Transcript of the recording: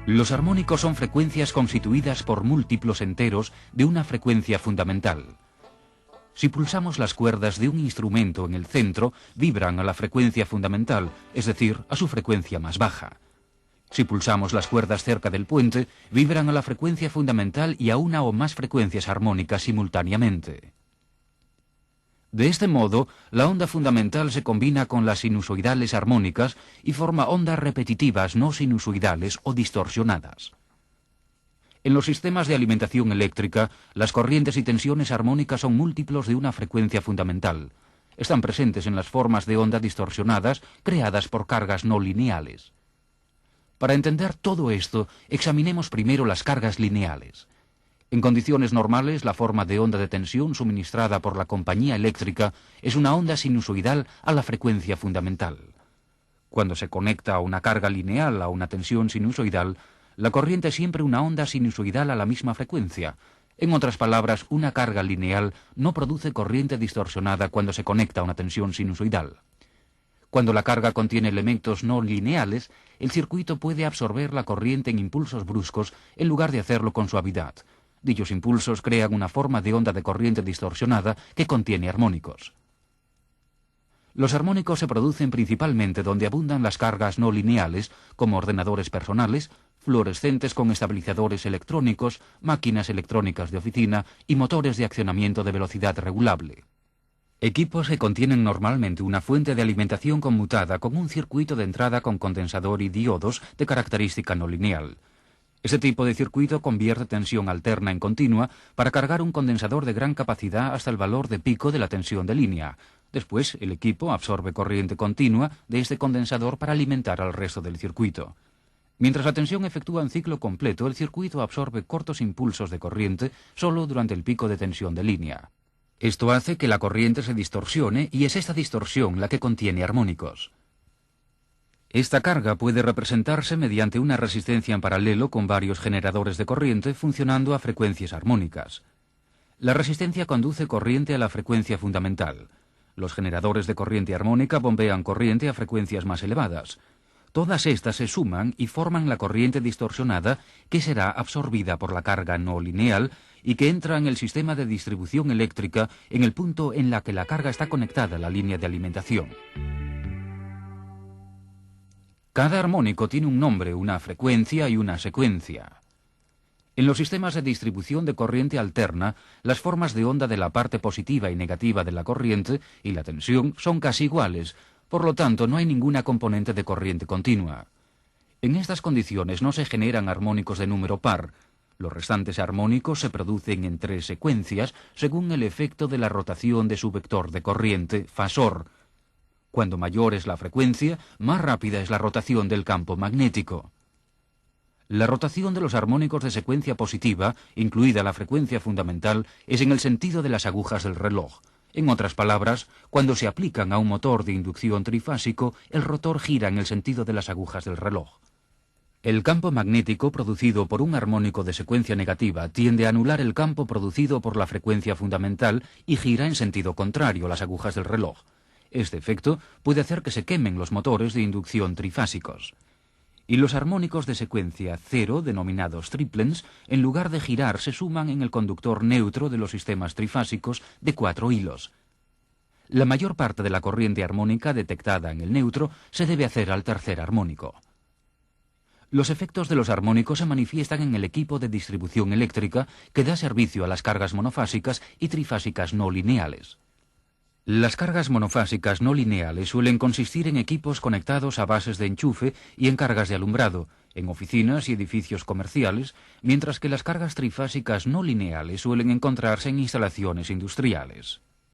Los armónicos son frecuencias constituidas por múltiplos enteros de una frecuencia fundamental. Si pulsamos las cuerdas de un instrumento en el centro, vibran a la frecuencia fundamental, es decir, a su frecuencia más baja. Si pulsamos las cuerdas cerca del puente, vibran a la frecuencia fundamental y a una o más frecuencias armónicas simultáneamente. De este modo, la onda fundamental se combina con las sinusoidales armónicas y forma ondas repetitivas no sinusoidales o distorsionadas. En los sistemas de alimentación eléctrica, las corrientes y tensiones armónicas son múltiplos de una frecuencia fundamental. Están presentes en las formas de onda distorsionadas creadas por cargas no lineales. Para entender todo esto, examinemos primero las cargas lineales. En condiciones normales, la forma de onda de tensión suministrada por la compañía eléctrica es una onda sinusoidal a la frecuencia fundamental. Cuando se conecta a una carga lineal a una tensión sinusoidal, la corriente es siempre una onda sinusoidal a la misma frecuencia. En otras palabras, una carga lineal no produce corriente distorsionada cuando se conecta a una tensión sinusoidal. Cuando la carga contiene elementos no lineales, el circuito puede absorber la corriente en impulsos bruscos en lugar de hacerlo con suavidad. Dichos impulsos crean una forma de onda de corriente distorsionada que contiene armónicos. Los armónicos se producen principalmente donde abundan las cargas no lineales, como ordenadores personales, fluorescentes con estabilizadores electrónicos, máquinas electrónicas de oficina y motores de accionamiento de velocidad regulable. Equipos que contienen normalmente una fuente de alimentación conmutada con un circuito de entrada con condensador y diodos de característica no lineal. Este tipo de circuito convierte tensión alterna en continua para cargar un condensador de gran capacidad hasta el valor de pico de la tensión de línea. Después, el equipo absorbe corriente continua de este condensador para alimentar al resto del circuito. Mientras la tensión efectúa un ciclo completo, el circuito absorbe cortos impulsos de corriente solo durante el pico de tensión de línea. Esto hace que la corriente se distorsione y es esta distorsión la que contiene armónicos. Esta carga puede representarse mediante una resistencia en paralelo con varios generadores de corriente funcionando a frecuencias armónicas. La resistencia conduce corriente a la frecuencia fundamental. Los generadores de corriente armónica bombean corriente a frecuencias más elevadas. Todas estas se suman y forman la corriente distorsionada que será absorbida por la carga no lineal y que entra en el sistema de distribución eléctrica en el punto en la que la carga está conectada a la línea de alimentación. Cada armónico tiene un nombre, una frecuencia y una secuencia. En los sistemas de distribución de corriente alterna, las formas de onda de la parte positiva y negativa de la corriente y la tensión son casi iguales, por lo tanto no hay ninguna componente de corriente continua. En estas condiciones no se generan armónicos de número par. Los restantes armónicos se producen en tres secuencias según el efecto de la rotación de su vector de corriente, fasor. Cuando mayor es la frecuencia, más rápida es la rotación del campo magnético. La rotación de los armónicos de secuencia positiva, incluida la frecuencia fundamental, es en el sentido de las agujas del reloj. En otras palabras, cuando se aplican a un motor de inducción trifásico, el rotor gira en el sentido de las agujas del reloj. El campo magnético producido por un armónico de secuencia negativa tiende a anular el campo producido por la frecuencia fundamental y gira en sentido contrario a las agujas del reloj. Este efecto puede hacer que se quemen los motores de inducción trifásicos. Y los armónicos de secuencia cero, denominados triplens, en lugar de girar se suman en el conductor neutro de los sistemas trifásicos de 4 hilos. La mayor parte de la corriente armónica detectada en el neutro se debe hacer al tercer armónico. Los efectos de los armónicos se manifiestan en el equipo de distribución eléctrica que da servicio a las cargas monofásicas y trifásicas no lineales. Las cargas monofásicas no lineales suelen consistir en equipos conectados a bases de enchufe y en cargas de alumbrado, en oficinas y edificios comerciales, mientras que las cargas trifásicas no lineales suelen encontrarse en instalaciones industriales.